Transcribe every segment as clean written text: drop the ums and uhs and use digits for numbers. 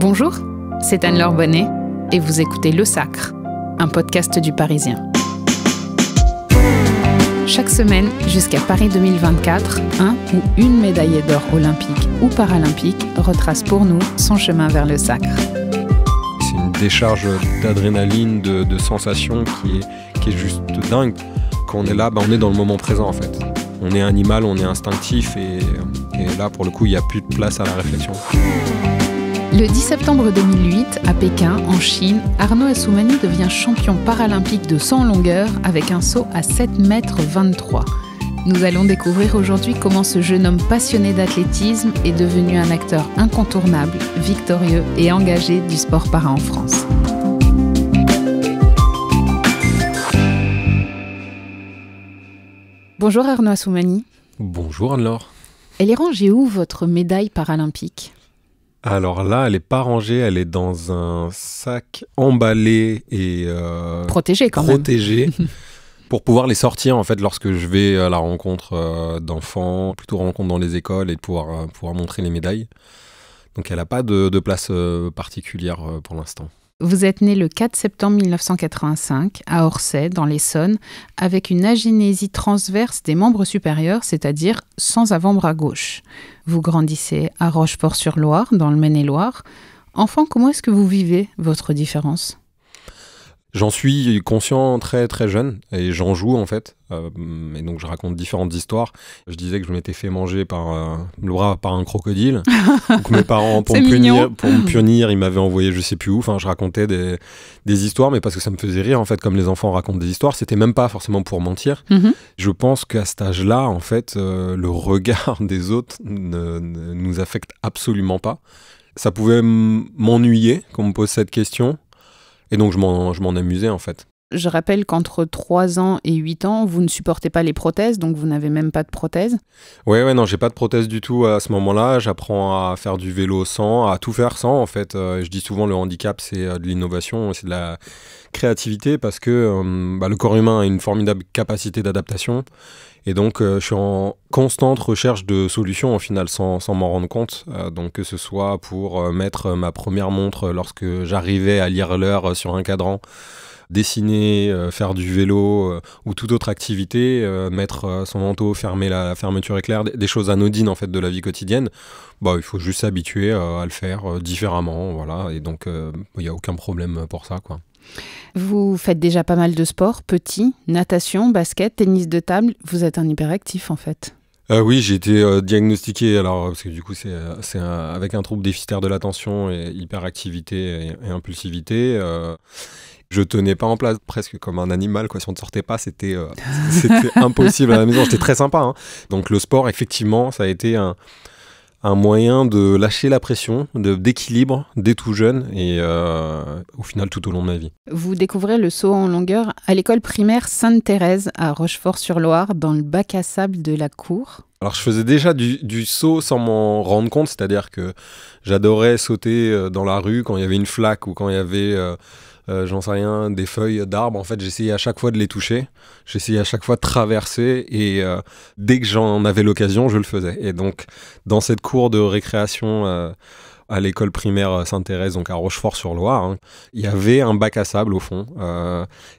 Bonjour, c'est Anne-Laure Bonnet et vous écoutez Le Sacre, un podcast du Parisien. Chaque semaine, jusqu'à Paris 2024, un ou une médaillée d'or olympique ou paralympique retrace pour nous son chemin vers le sacre. C'est une décharge d'adrénaline, de sensations qui est juste dingue. Quand on est là, on est dans le moment présent en fait. On est animal, on est instinctif et là pour le coup, il n'y a plus de place à la réflexion. Le 10 septembre 2008, à Pékin, en Chine, Arnaud Assoumani devient champion paralympique de saut en longueur avec un saut à 7,23 m. Nous allons découvrir aujourd'hui comment ce jeune homme passionné d'athlétisme est devenu un acteur incontournable, victorieux et engagé du sport para en France. Bonjour Arnaud Assoumani. Bonjour Anne-Laure. Elle est rangée où votre médaille paralympique ? Alors là, elle n'est pas rangée, elle est dans un sac emballé et protégé quand même. Pour pouvoir les sortir en fait lorsque je vais à la rencontre d'enfants, plutôt rencontre dans les écoles et de pouvoir montrer les médailles. Donc elle n'a pas de place particulière pour l'instant. Vous êtes né le 4 septembre 1985 à Orsay, dans l'Essonne, avec une agénésie transverse des membres supérieurs, c'est-à-dire sans avant-bras gauche. Vous grandissez à Rochefort-sur-Loire, dans le Maine-et-Loire. Enfant, comment est-ce que vous vivez votre différence ? J'en suis conscient très très jeune et j'en joue en fait. Et donc je raconte différentes histoires. Je disais que je m'étais fait manger le bras par un crocodile. Donc mes parents, pour me punir, ils m'avaient envoyé je sais plus où. Enfin, je racontais des histoires, mais parce que ça me faisait rire en fait, comme les enfants racontent des histoires. C'était même pas forcément pour mentir. Mm-hmm. Je pense qu'à cet âge-là, en fait, le regard des autres ne nous affecte absolument pas. Ça pouvait m'ennuyer qu'on me pose cette question. Et donc, je m'en amusais, en fait. Je rappelle qu'entre 3 ans et 8 ans, vous ne supportez pas les prothèses, donc vous n'avez même pas de prothèse. Ouais, non, j'ai pas de prothèse du tout à ce moment-là. J'apprends à faire du vélo sans, à tout faire sans, en fait. Je dis souvent, le handicap, c'est de l'innovation, c'est de la créativité, parce que le corps humain a une formidable capacité d'adaptation. Et donc, je suis en constante recherche de solutions, au final, sans m'en rendre compte. Donc, que ce soit pour mettre ma première montre lorsque j'arrivais à lire l'heure sur un cadran, dessiner, faire du vélo ou toute autre activité, mettre son manteau, fermer la fermeture éclair, des choses anodines, en fait, de la vie quotidienne. Il faut juste s'habituer à le faire différemment, voilà. Et donc, il n'y a aucun problème pour ça, quoi. Vous faites déjà pas mal de sports, petit, natation, basket, tennis de table. Vous êtes un hyperactif en fait. Oui, j'ai été diagnostiqué, parce que du coup c'est avec un trouble déficitaire de l'attention et hyperactivité et impulsivité. Je tenais pas en place, presque comme un animal, quoi. Si on ne sortait pas, c'était impossible à la maison. J'étais très sympa, hein. Donc le sport, effectivement, ça a été un moyen de lâcher la pression, d'équilibre dès tout jeune et au final tout au long de ma vie. Vous découvrez le saut en longueur à l'école primaire Sainte-Thérèse à Rochefort-sur-Loire dans le bac à sable de la cour. Alors je faisais déjà du saut sans m'en rendre compte, c'est-à-dire que j'adorais sauter dans la rue quand il y avait une flaque ou quand il y avait... j'en sais rien, des feuilles d'arbres. En fait, j'essayais à chaque fois de les toucher. J'essayais à chaque fois de traverser et dès que j'en avais l'occasion, je le faisais. Et donc, dans cette cour de récréation à l'école primaire Sainte-Thérèse, donc à Rochefort-sur-Loire, il y avait un bac à sable au fond.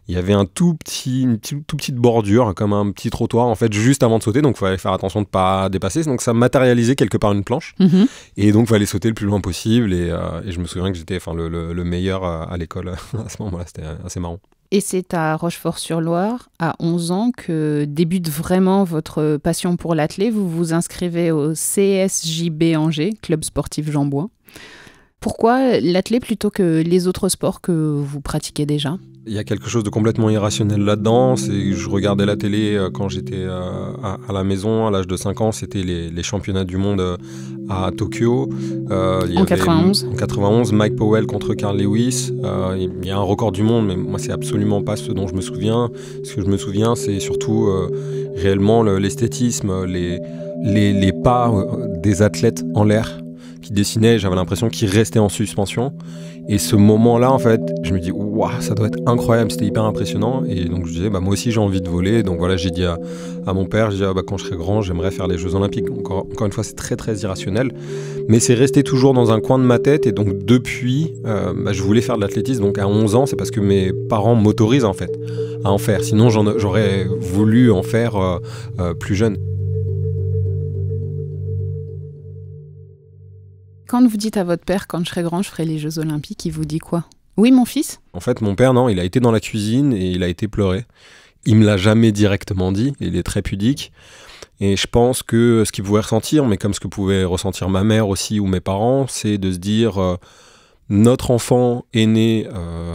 Il y avait une toute petite bordure, comme un petit trottoir, en fait, juste avant de sauter. Donc, il fallait faire attention de ne pas dépasser. Donc, ça matérialisait quelque part une planche. Mm-hmm. Et donc, il fallait sauter le plus loin possible. Et je me souviens que j'étais le meilleur à l'école à ce moment-là. C'était assez marrant. Et c'est à Rochefort-sur-Loire, à 11 ans, que débute vraiment votre passion pour l'athlé. Vous vous inscrivez au CSJB Angers, club sportif Jean Bouin. Pourquoi l'athlé plutôt que les autres sports que vous pratiquez déjà ? Il y a quelque chose de complètement irrationnel là-dedans. Je regardais la télé quand j'étais à la maison, à l'âge de 5 ans. C'était les championnats du monde à Tokyo. En 91. En 91, Mike Powell contre Carl Lewis. Il y a un record du monde, mais moi, c'est absolument pas ce dont je me souviens. Ce que je me souviens, c'est surtout réellement l'esthétisme, les pas des athlètes en l'air. qui dessinait, j'avais l'impression qu'il restait en suspension. Et ce moment-là, en fait, je me dis, waouh, ça doit être incroyable, c'était hyper impressionnant. Et donc je disais, moi aussi j'ai envie de voler. Donc voilà, j'ai dit à mon père, j'ai dit, quand je serai grand, j'aimerais faire les Jeux Olympiques. Encore une fois, c'est très très irrationnel. Mais c'est resté toujours dans un coin de ma tête. Et donc depuis, je voulais faire de l'athlétisme. Donc à 11 ans, c'est parce que mes parents m'autorisent en fait à en faire. Sinon, j'aurais voulu en faire plus jeune. Quand vous dites à votre père, quand je serai grand, je ferai les Jeux Olympiques, il vous dit quoi? Oui, mon fils? En fait, mon père, non, il a été dans la cuisine et il a été pleurer. Il me l'a jamais directement dit, il est très pudique. Et je pense que ce qu'il pouvait ressentir, mais comme ce que pouvait ressentir ma mère aussi ou mes parents, c'est de se dire notre enfant est né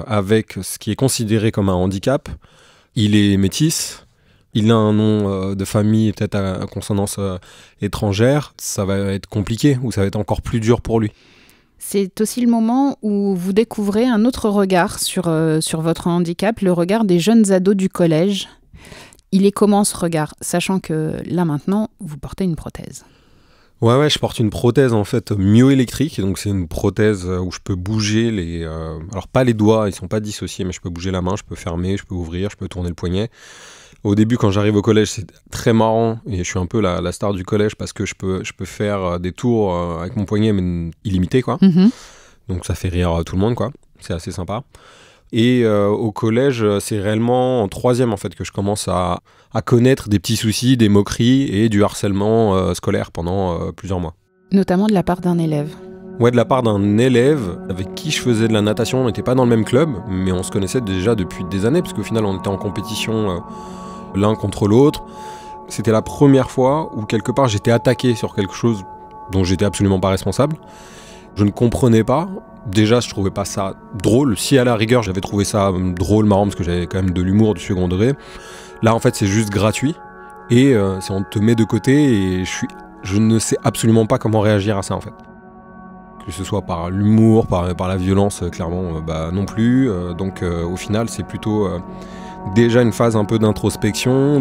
avec ce qui est considéré comme un handicap. Il est métis. Il a un nom de famille peut-être à consonance étrangère, ça va être compliqué ou ça va être encore plus dur pour lui. C'est aussi le moment où vous découvrez un autre regard sur votre handicap, le regard des jeunes ados du collège. Il est comment ce regard, sachant que là maintenant, vous portez une prothèse? Ouais, je porte une prothèse en fait myoélectrique, donc c'est une prothèse où je peux bouger alors pas les doigts, ils sont pas dissociés, mais je peux bouger la main, je peux fermer, je peux ouvrir, je peux tourner le poignet. Au début, quand j'arrive au collège, c'est très marrant et je suis un peu la star du collège parce que je peux faire des tours avec mon poignet, mais illimité, quoi. Mm-hmm. Donc ça fait rire tout le monde, quoi. C'est assez sympa. Et au collège, c'est réellement en troisième, en fait, que je commence à connaître des petits soucis, des moqueries et du harcèlement scolaire pendant plusieurs mois. Notamment de la part d'un élève. Ouais, de la part d'un élève avec qui je faisais de la natation. On n'était pas dans le même club, mais on se connaissait déjà depuis des années, parce qu'au final, on était en compétition l'un contre l'autre. C'était la première fois où quelque part j'étais attaqué sur quelque chose dont j'étais absolument pas responsable. Je ne comprenais pas. Déjà, je trouvais pas ça drôle. Si à la rigueur j'avais trouvé ça drôle, marrant, parce que j'avais quand même de l'humour du second degré. Là, en fait, c'est juste gratuit et on te met de côté et je ne sais absolument pas comment réagir à ça, en fait. Que ce soit par l'humour, par la violence, clairement, non plus. Donc, au final, c'est plutôt déjà une phase un peu d'introspection,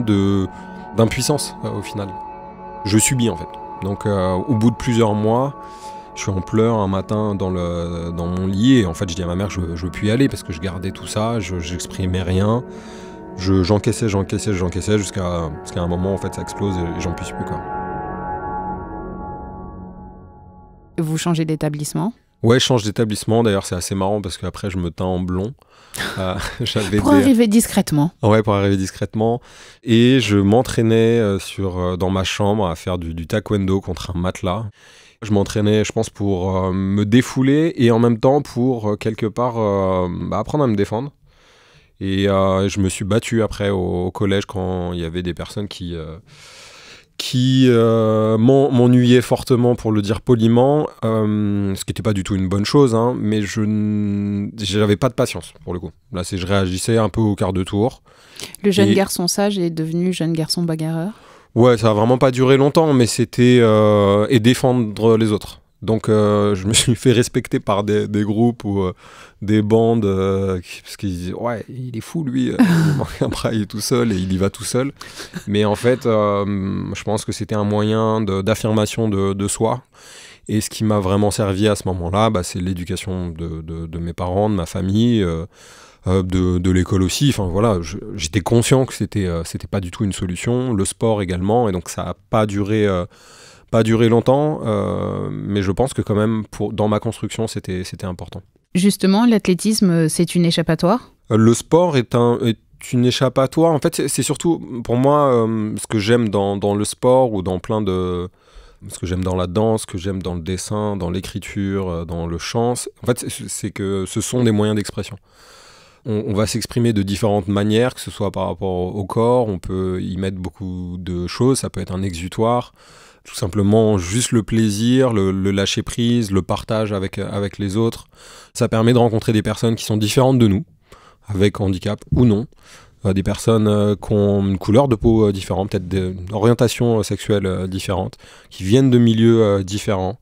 d'impuissance au final. Je subis en fait. Donc au bout de plusieurs mois, je suis en pleurs un matin dans mon lit et en fait je dis à ma mère je veux plus y aller parce que je gardais tout ça, j'exprimais rien. J'encaissais jusqu'à un moment en fait ça explose et j'en puisse plus, quoi. Vous changez d'établissement? Ouais, je change d'établissement. D'ailleurs, c'est assez marrant parce qu'après, je me teins en blond. Arriver discrètement. Ouais, pour arriver discrètement. Et je m'entraînais dans ma chambre à faire du taekwondo contre un matelas. Je m'entraînais, je pense, pour me défouler et en même temps pour, quelque part, apprendre à me défendre. Et je me suis battu après au collège quand il y avait des personnes qui m'ennuyait fortement, pour le dire poliment, ce qui n'était pas du tout une bonne chose, hein, mais je n'avais pas de patience pour le coup. Là, je réagissais un peu au quart de tour. Le jeune garçon sage est devenu jeune garçon bagarreur? Ouais, ça n'a vraiment pas duré longtemps, mais c'était et défendre les autres. Donc je me suis fait respecter par des groupes ou des bandes parce qu'ils disaient ouais, il est fou lui, il manque un bras, il est tout seul et il y va tout seul. Mais en fait, je pense que c'était un moyen d'affirmation de soi. Et ce qui m'a vraiment servi à ce moment-là, c'est l'éducation de mes parents, de ma famille, de l'école aussi. Enfin voilà, j'étais conscient que c'était pas du tout une solution. Le sport également, et donc ça n'a pas duré longtemps, mais je pense que quand même, dans ma construction, c'était important. Justement, l'athlétisme, c'est une échappatoire? Le sport est une échappatoire. En fait, c'est surtout, pour moi, ce que j'aime dans le sport ou dans ce que j'aime dans la danse, ce que j'aime dans le dessin, dans l'écriture, dans le chant. En fait, c'est que ce sont des moyens d'expression. On va s'exprimer de différentes manières, que ce soit par rapport au corps, on peut y mettre beaucoup de choses, ça peut être un exutoire, tout simplement juste le plaisir, le lâcher prise, le partage avec les autres. Ça permet de rencontrer des personnes qui sont différentes de nous, avec handicap ou non, des personnes qui ont une couleur de peau différente, peut-être une orientation sexuelle différente, qui viennent de milieux différents.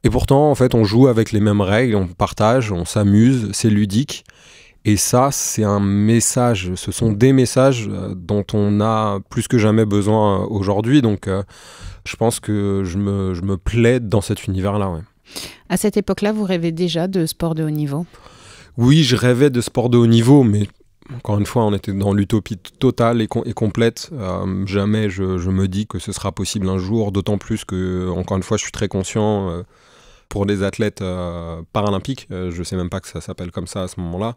Et pourtant, en fait, on joue avec les mêmes règles, on partage, on s'amuse, c'est ludique. Et ça, c'est un message, ce sont des messages dont on a plus que jamais besoin aujourd'hui. Donc, je pense que je me plais dans cet univers-là. Ouais. À cette époque-là, vous rêvez déjà de sport de haut niveau ? Oui, je rêvais de sport de haut niveau, mais encore une fois, on était dans l'utopie totale et complète. Jamais je me dis que ce sera possible un jour, d'autant plus que, encore une fois, je suis très conscient pour les athlètes paralympiques. Je ne sais même pas que ça s'appelle comme ça à ce moment-là,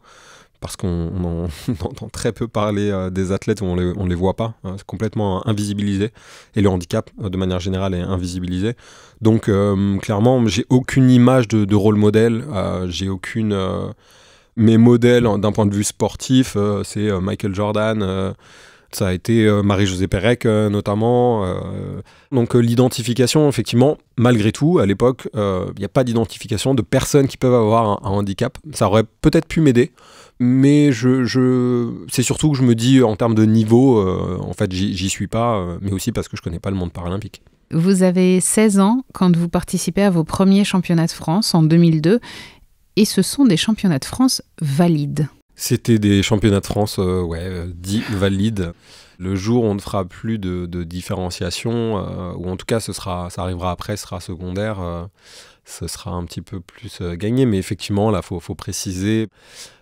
parce qu'on entend très peu parler des athlètes où on les voit pas. C'est complètement invisibilisé. Et le handicap, de manière générale, est invisibilisé. Donc, clairement, j'ai aucune image de rôle modèle. J'ai aucune... Mes modèles, d'un point de vue sportif, c'est Michael Jordan, ça a été Marie-Josée Pérec notamment. Donc l'identification, effectivement, malgré tout, à l'époque, il n'y a pas d'identification de personnes qui peuvent avoir un handicap. Ça aurait peut-être pu m'aider, mais c'est surtout que je me dis, en termes de niveau, en fait, j'y suis pas, mais aussi parce que je ne connais pas le monde paralympique. Vous avez 16 ans quand vous participez à vos premiers championnats de France en 2002. Et ce sont des championnats de France valides. C'était des championnats de France dits valides. Le jour où on ne fera plus de différenciation, ou en tout cas ça arrivera après, ce sera secondaire, ce sera un petit peu plus gagné. Mais effectivement, là, faut préciser.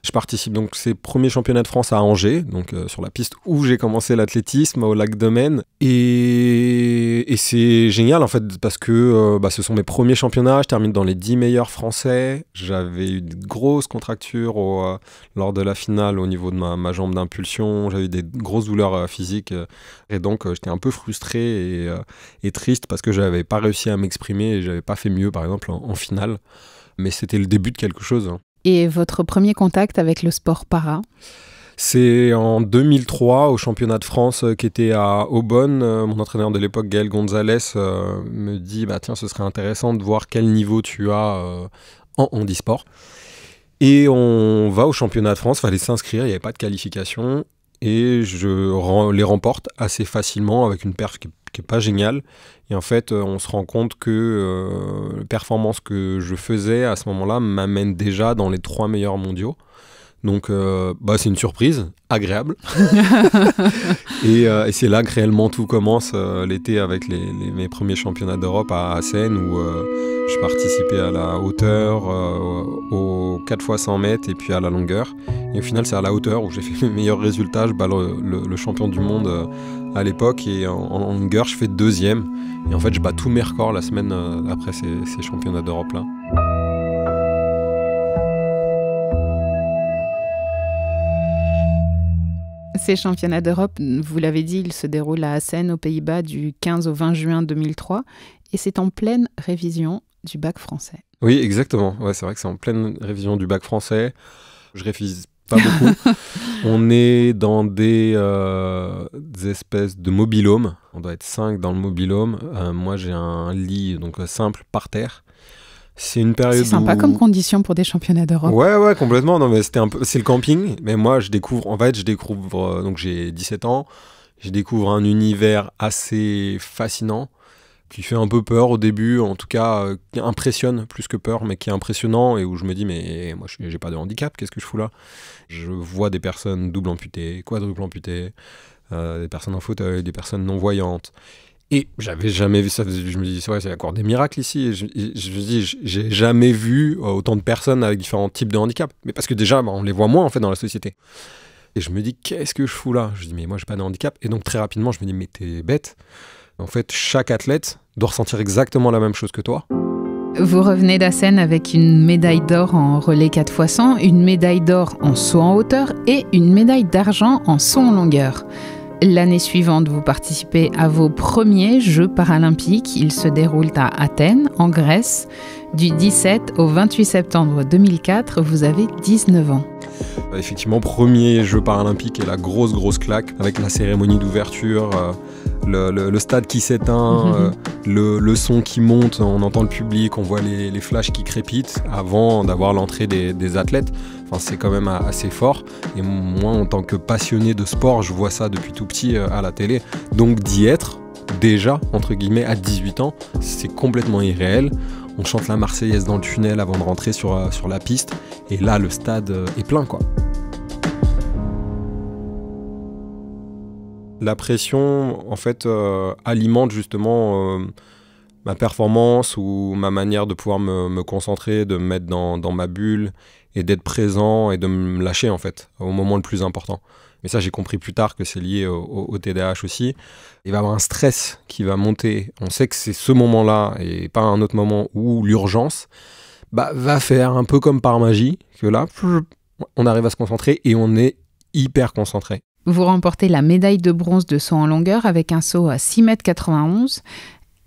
Je participe donc ces premiers championnats de France à Angers, donc sur la piste où j'ai commencé l'athlétisme, au Lac de Maine. Et c'est génial en fait, parce que ce sont mes premiers championnats. Je termine dans les 10 meilleurs français. J'avais eu de grosses contractures lors de la finale au niveau de ma jambe d'impulsion. J'avais eu des grosses douleurs physiques. Et donc, j'étais un peu frustré et triste parce que je n'avais pas réussi à m'exprimer et je n'avais pas fait mieux, par exemple, en finale. Mais c'était le début de quelque chose. Et votre premier contact avec le sport para ? C'est en 2003, au championnat de France qui était à Aubonne. Mon entraîneur de l'époque, Gaël Gonzalez, me dit tiens, ce serait intéressant de voir quel niveau tu as en handisport. Et on va au championnat de France, il fallait s'inscrire, il n'y avait pas de qualification. Et je les remporte assez facilement avec une perf qui n'est pas géniale. Et en fait, on se rend compte que les performances que je faisais à ce moment-là m'amènent déjà dans les 3 meilleurs mondiaux. Donc, c'est une surprise agréable. et c'est là que réellement tout commence l'été avec mes premiers championnats d'Europe à Assen où je participais à la hauteur, aux 4x100 mètres et puis à la longueur. Et au final, c'est à la hauteur où j'ai fait mes meilleurs résultats. Je bats le champion du monde à l'époque et en longueur, je fais 2e. Et en fait, je bats tous mes records la semaine après ces championnats d'Europe-là. Ces championnats d'Europe, vous l'avez dit, ils se déroulent à Assen, aux Pays-Bas, du 15 au 20 juin 2003. Et c'est en pleine révision du bac français. Oui, exactement. Ouais, c'est vrai que c'est en pleine révision du bac français. Je révise pas beaucoup. On est dans des espèces de mobil-home. On doit être 5 dans le mobil-home. Moi, j'ai un lit donc simple par terre. C'est une période. C'est sympa comme condition pour des championnats d'Europe. Ouais, complètement. Non, mais c'est le camping. Mais moi, je découvre. Donc, j'ai 17 ans. Je découvre un univers assez fascinant qui fait un peu peur au début, en tout cas, qui impressionne plus que peur, mais qui est impressionnant et où je me dis, mais moi, j'ai pas de handicap, qu'est-ce que je fous là ? Je vois des personnes double amputées, quadruple amputées, des personnes en fauteuil, des personnes non-voyantes. Et j'avais jamais vu ça. Je me dis, c'est la cour des miracles ici. Et je me dis, j'ai jamais vu autant de personnes avec différents types de handicap. Mais parce que déjà, on les voit moins en fait dans la société. Et je me dis, qu'est-ce que je fous là ? Je dis, mais moi, j'ai pas de handicap. Et donc, très rapidement, je me dis, mais t'es bête. En fait, chaque athlète doit ressentir exactement la même chose que toi. Vous revenez d'Assen avec une médaille d'or en relais 4x100, une médaille d'or en saut en hauteur et une médaille d'argent en saut en longueur. L'année suivante, vous participez à vos premiers Jeux paralympiques. Ils se déroulent à Athènes, en Grèce. Du 17 au 28 septembre 2004, vous avez 19 ans. Effectivement, premier Jeux paralympiques et la grosse claque avec la cérémonie d'ouverture, le stade qui s'éteint, le son qui monte, on entend le public, on voit les flashs qui crépitent avant d'avoir l'entrée des athlètes. Enfin, c'est quand même assez fort. Et moi, en tant que passionné de sport, je vois ça depuis tout petit à la télé. Donc d'y être, déjà, entre guillemets, à 18 ans, c'est complètement irréel. On chante la Marseillaise dans le tunnel avant de rentrer sur la piste. Et là, le stade est plein, quoi. La pression, en fait, alimente justement ma performance ou ma manière de pouvoir me concentrer, de me mettre dans ma bulle et d'être présent et de me lâcher en fait au moment le plus important. Mais ça, j'ai compris plus tard que c'est lié au TDAH aussi. Il va y avoir un stress qui va monter. On sait que c'est ce moment-là et pas un autre moment où l'urgence va faire un peu comme par magie que là, on arrive à se concentrer et on est hyper concentré. Vous remportez la médaille de bronze de saut en longueur avec un saut à 6,91 m.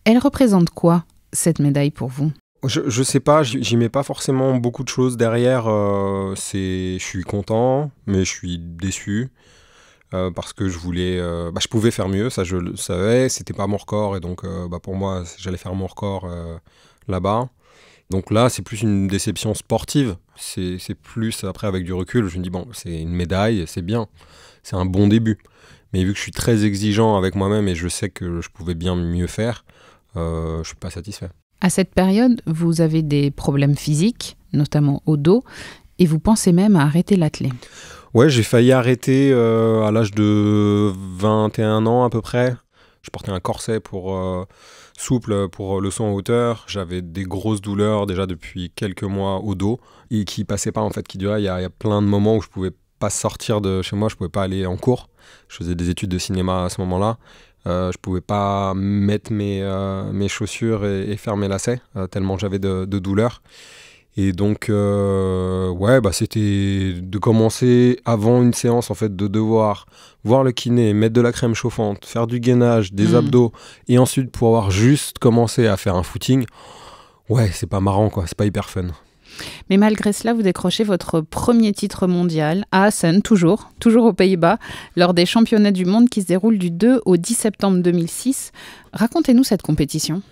Elle représente quoi, cette médaille pour vous ? Je sais pas, j'y mets pas forcément beaucoup de choses derrière. Je suis content, mais je suis déçu parce que je pouvais faire mieux, ça je le savais. C'était pas mon record et donc pour moi j'allais faire mon record là-bas. Donc là c'est plus une déception sportive. C'est plus après avec du recul, je me dis bon c'est une médaille, c'est bien, c'est un bon début. Mais vu que je suis très exigeant avec moi-même et je sais que je pouvais bien mieux faire, je suis pas satisfait. À cette période, vous avez des problèmes physiques, notamment au dos, et vous pensez même à arrêter l'athlé. Ouais, j'ai failli arrêter à l'âge de 21 ans à peu près. Je portais un corset souple pour le saut en hauteur. J'avais des grosses douleurs déjà depuis quelques mois au dos et qui passaient pas en fait, qui duraient. Il y a plein de moments où je pouvais pas sortir de chez moi, je pouvais pas aller en cours. Je faisais des études de cinéma à ce moment-là. Je pouvais pas mettre mes chaussures et faire mes lacets tellement j'avais de douleurs. Et donc, c'était de commencer avant une séance, en fait, de devoir voir le kiné, mettre de la crème chauffante, faire du gainage, des abdos, et ensuite pouvoir juste commencer à faire un footing. Ouais, c'est pas marrant, quoi. C'est pas hyper fun. Mais malgré cela, vous décrochez votre premier titre mondial à Assen, toujours aux Pays-Bas, lors des championnats du monde qui se déroulent du 2 au 10 septembre 2006. Racontez-nous cette compétition.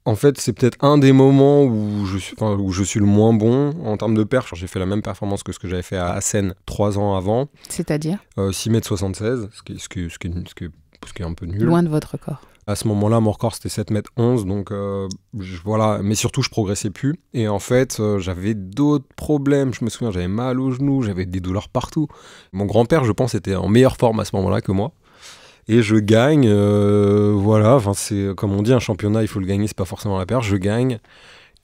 En fait, c'est peut-être un des moments où je suis le moins bon en termes de perche. J'ai fait la même performance que ce que j'avais fait à Assen 3 ans avant. C'est-à-dire 6,76 m, ce qui est un peu nul. Loin de votre record. À ce moment-là, mon record, c'était 7,11 m, donc voilà. Mais surtout, je progressais plus. Et en fait, j'avais d'autres problèmes. Je me souviens, j'avais mal aux genoux, j'avais des douleurs partout. Mon grand-père, je pense, était en meilleure forme à ce moment-là que moi. Et je gagne, voilà. Enfin, c'est comme on dit, un championnat, il faut le gagner, c'est pas forcément la perche. Je gagne.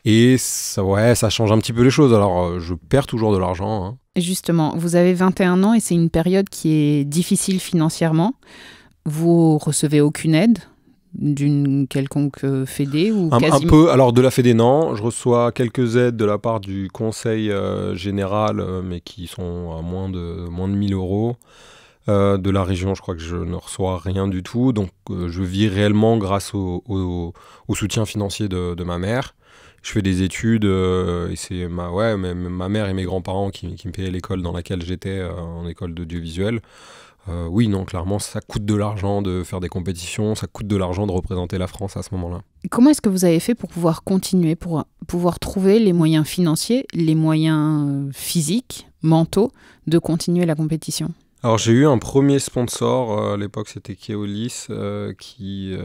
Et ça change un petit peu les choses. Alors, je perds toujours de l'argent. Hein. Justement, vous avez 21 ans et c'est une période qui est difficile financièrement. Vous recevez aucune aide d'une quelconque fédé ou quasiment... Un peu, alors de la fédé non, je reçois quelques aides de la part du conseil général, mais qui sont à moins de 1000 €. De la région, je crois que je ne reçois rien du tout, donc je vis réellement grâce au soutien financier de ma mère. Je fais des études et c'est ma mère et mes grands-parents qui me payaient l'école dans laquelle j'étais, en école d'audiovisuel. Oui, non, clairement, ça coûte de l'argent de faire des compétitions, ça coûte de l'argent de représenter la France à ce moment-là. Comment est-ce que vous avez fait pour pouvoir continuer, pour pouvoir trouver les moyens financiers, les moyens physiques, mentaux, de continuer la compétition ? Alors, j'ai eu un premier sponsor, à l'époque c'était Keolis, qui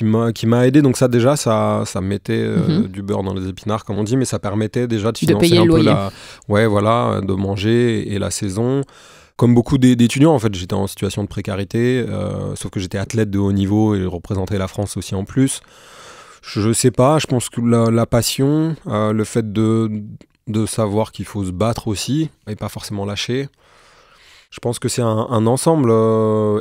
m'a aidé. Donc ça, déjà, ça mettait du beurre dans les épinards, comme on dit, mais ça permettait déjà de financer un peu de manger et la saison. Comme beaucoup d'étudiants, en fait, j'étais en situation de précarité, sauf que j'étais athlète de haut niveau et représentais la France aussi en plus. Je sais pas, je pense que la passion, le fait de savoir qu'il faut se battre aussi et pas forcément lâcher, je pense que c'est un ensemble.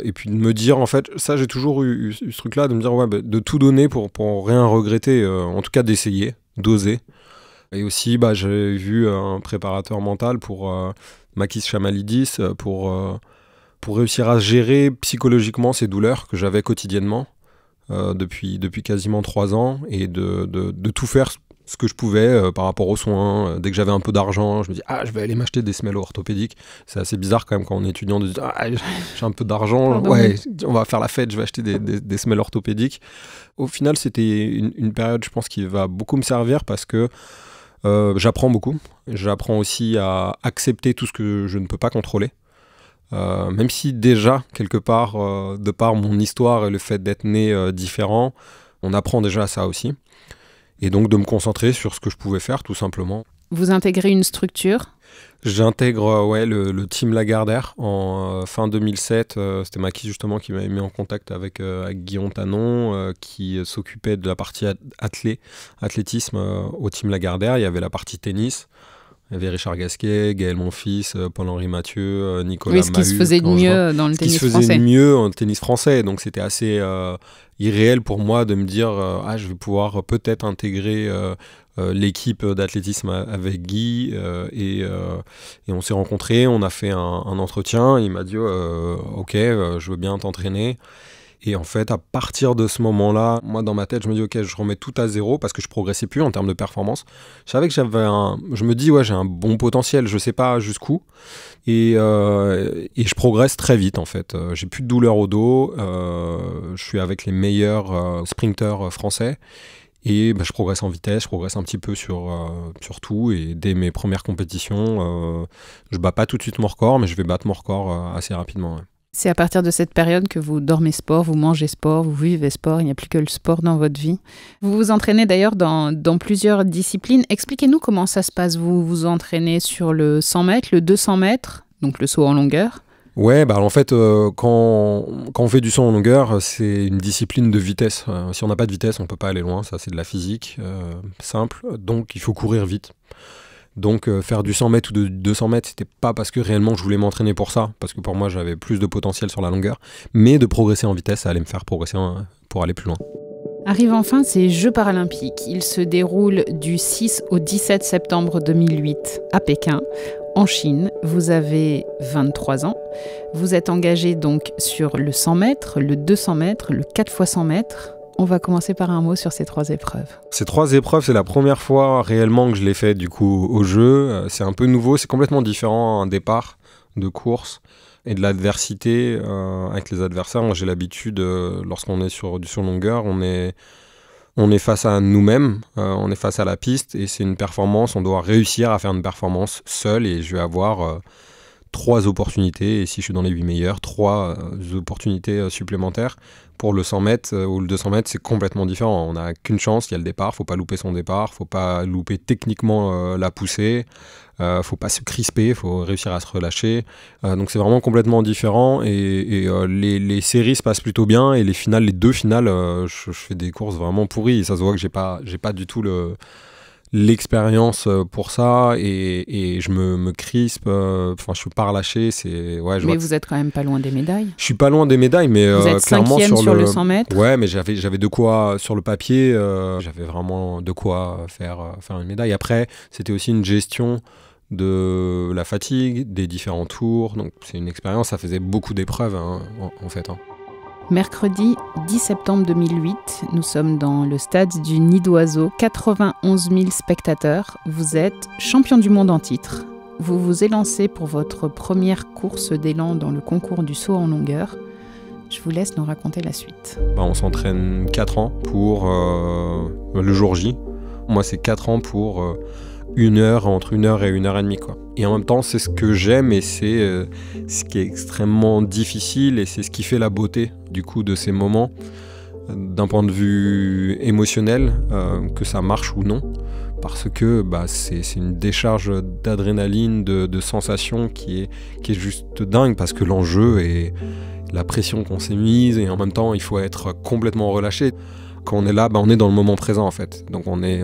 Et puis de me dire, en fait, ça j'ai toujours eu ce truc-là, de me dire de tout donner pour rien regretter, en tout cas d'essayer, d'oser. Et aussi, j'ai vu un préparateur mental pour Makis Chamalidis pour réussir à gérer psychologiquement ces douleurs que j'avais quotidiennement depuis quasiment 3 ans et de tout faire ce que je pouvais par rapport aux soins. Dès que j'avais un peu d'argent, je me dis je vais aller m'acheter des semelles orthopédiques. C'est assez bizarre quand même quand on est étudiant de se dire j'ai un peu d'argent, on va faire la fête, je vais acheter des semelles orthopédiques. Au final, c'était une période, je pense, qui va beaucoup me servir parce que j'apprends beaucoup. J'apprends aussi à accepter tout ce que je ne peux pas contrôler. Même si déjà, quelque part, de par mon histoire et le fait d'être né différent, on apprend déjà ça aussi. Et donc de me concentrer sur ce que je pouvais faire, tout simplement. Vous intégrez une structure ? J'intègre le team Lagardère en fin 2007. C'était Maki justement qui m'avait mis en contact avec Guillaume Tanon qui s'occupait de la partie athlétisme au team Lagardère. Il y avait la partie tennis. Il y avait Richard Gasquet, Gaël Monfils, Paul-Henri Mathieu, Nicolas Mahut. Oui, ce qui se faisait de mieux dans le tennis français. Ce qui se faisait de mieux en tennis français. Donc c'était assez irréel pour moi de me dire je vais pouvoir peut-être intégrer l'équipe d'athlétisme avec Guy et on s'est rencontrés, on a fait un entretien, il m'a dit ok, je veux bien t'entraîner. Et en fait, à partir de ce moment-là, moi dans ma tête, je me dis ok, je remets tout à zéro parce que je progressais plus en termes de performance. Je savais que je me dis j'ai un bon potentiel, je sais pas jusqu'où. Et je progresse très vite en fait. J'ai plus de douleur au dos, je suis avec les meilleurs sprinteurs français. Et je progresse en vitesse, je progresse un petit peu sur tout. Et dès mes premières compétitions, je bats pas tout de suite mon record, mais je vais battre mon record assez rapidement. Ouais. C'est à partir de cette période que vous dormez sport, vous mangez sport, vous vivez sport, il n'y a plus que le sport dans votre vie. Vous vous entraînez d'ailleurs dans plusieurs disciplines. Expliquez-nous comment ça se passe. Vous vous entraînez sur le 100 mètres, le 200 mètres, donc le saut en longueur. Ouais, en fait, quand on fait du saut en longueur, c'est une discipline de vitesse. Si on n'a pas de vitesse, on ne peut pas aller loin. Ça, c'est de la physique simple. Donc, il faut courir vite. Donc, faire du 100 mètres ou de 200 mètres, c'était pas parce que réellement je voulais m'entraîner pour ça, parce que pour moi, j'avais plus de potentiel sur la longueur. Mais de progresser en vitesse, ça allait me faire progresser pour aller plus loin. Arrivent enfin ces Jeux paralympiques. Ils se déroulent du 6 au 17 septembre 2008 à Pékin, en Chine. Vous avez 23 ans. Vous êtes engagé donc sur le 100 mètres, le 200 mètres, le 4x100 mètres. On va commencer par un mot sur ces 3 épreuves. Ces 3 épreuves, c'est la première fois réellement que je les fais du coup au jeu. C'est un peu nouveau, c'est complètement différent un départ de course et de l'adversité avec les adversaires. Moi, j'ai l'habitude, lorsqu'on est sur longueur, on est face à nous-mêmes, on est face à la piste et c'est une performance, on doit réussir à faire une performance seul et je vais avoir 3 opportunités et si je suis dans les 8 meilleurs, 3 opportunités supplémentaires. Pour le 100 mètres ou le 200 mètres, c'est complètement différent. On n'a qu'une chance, il y a le départ, faut pas louper son départ, faut pas louper techniquement la poussée, faut pas se crisper, faut réussir à se relâcher. Donc c'est vraiment complètement différent et les séries se passent plutôt bien et les 2 finales, je fais des courses vraiment pourries. Et ça se voit que j'ai pas du tout l'expérience pour ça et je me crispe, je suis pas relâché. Mais vous êtes quand même pas loin des médailles. Je suis pas loin des médailles, mais vous êtes clairement 5e sur le 100 mètres. Ouais, mais j'avais de quoi sur le papier, j'avais vraiment de quoi faire une médaille. Après, c'était aussi une gestion de la fatigue, des différents tours. Donc c'est une expérience, ça faisait beaucoup d'épreuves en fait. Mercredi 10 septembre 2008, nous sommes dans le stade du Nid d'Oiseau, 91 000 spectateurs. Vous êtes champion du monde en titre. Vous vous élancez pour votre première course d'élan dans le concours du saut en longueur. Je vous laisse nous raconter la suite. On s'entraîne 4 ans pour le jour J. Moi, c'est 4 ans pour entre 1 heure et 1 heure et demie, quoi. Et en même temps, c'est ce que j'aime et c'est ce qui est extrêmement difficile et c'est ce qui fait la beauté du coup de ces moments d'un point de vue émotionnel, que ça marche ou non, parce que c'est une décharge d'adrénaline, de sensations qui est juste dingue parce que l'enjeu est la pression qu'on s'est mise et en même temps il faut être complètement relâché. Quand on est là, on est dans le moment présent en fait. Donc on est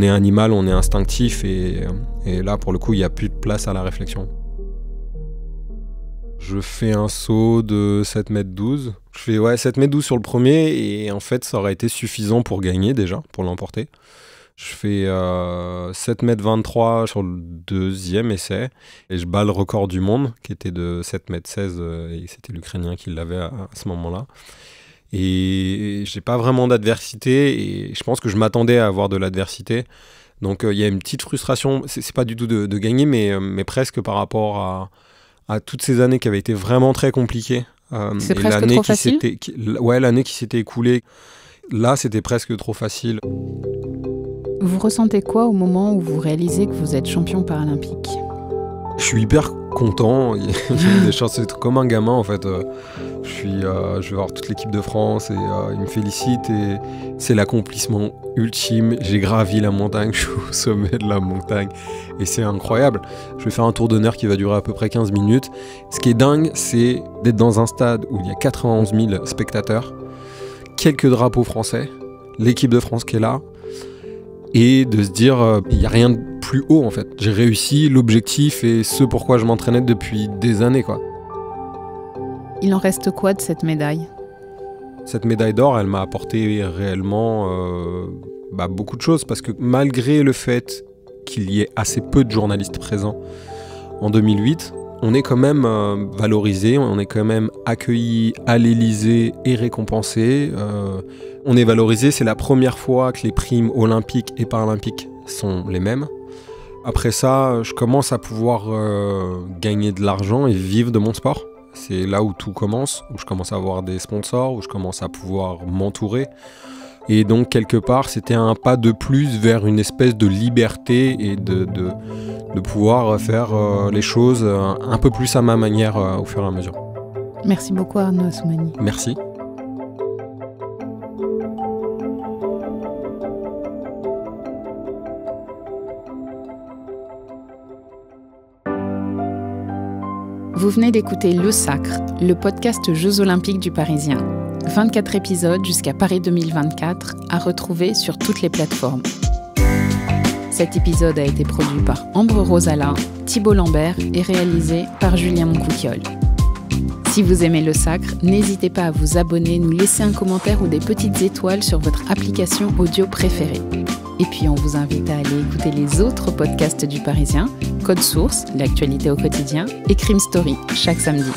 animal, on est instinctif et là pour le coup il n'y a plus de place à la réflexion. Je fais un saut de 7,12 m. Je fais 7,12 m sur le premier et en fait ça aurait été suffisant pour gagner déjà, pour l'emporter. Je fais 7,23 m sur le deuxième essai et je bats le record du monde qui était de 7,16 m et c'était l'Ukrainien qui l'avait à ce moment-là. Et j'ai pas vraiment d'adversité et je pense que je m'attendais à avoir de l'adversité. Donc il y a une petite frustration, c'est pas du tout de gagner mais presque par rapport à toutes ces années qui avaient été vraiment très compliquées. C'est presque trop facile. L'année qui s'était écoulée, là c'était presque trop facile. Vous ressentez quoi au moment où vous réalisez que vous êtes champion paralympique ? Je suis hyper content, il y a des chances, c'est comme un gamin en fait. Je vais voir toute l'équipe de France et ils me félicitent et c'est l'accomplissement ultime. J'ai gravi la montagne, je suis au sommet de la montagne et c'est incroyable. Je vais faire un tour d'honneur qui va durer à peu près 15 minutes. Ce qui est dingue, c'est d'être dans un stade où il y a 91 000 spectateurs, quelques drapeaux français, l'équipe de France qui est là et de se dire il n'y a rien de plus haut en fait. J'ai réussi l'objectif et ce pourquoi je m'entraînais depuis des années quoi. Il en reste quoi de cette médaille ? Cette médaille d'or, elle m'a apporté réellement beaucoup de choses parce que malgré le fait qu'il y ait assez peu de journalistes présents en 2008, on est quand même valorisé, on est quand même accueilli à l'Élysée et récompensé. On est valorisé, c'est la première fois que les primes olympiques et paralympiques sont les mêmes. Après ça, je commence à pouvoir gagner de l'argent et vivre de mon sport. C'est là où tout commence, où je commence à avoir des sponsors, où je commence à pouvoir m'entourer. Et donc, quelque part, c'était un pas de plus vers une espèce de liberté et de pouvoir faire les choses un peu plus à ma manière au fur et à mesure. Merci beaucoup Arnaud Assoumani. Merci. Vous venez d'écouter Le Sacre, le podcast Jeux Olympiques du Parisien. 24 épisodes jusqu'à Paris 2024 à retrouver sur toutes les plateformes. Cet épisode a été produit par Ambre Rosala, Thibault Lambert et réalisé par Julien Moncouquiol. Si vous aimez Le Sacre, n'hésitez pas à vous abonner, nous laisser un commentaire ou des petites étoiles sur votre application audio préférée. Et puis on vous invite à aller écouter les autres podcasts du Parisien, Code Source, l'actualité au quotidien, et Crime Story, chaque samedi.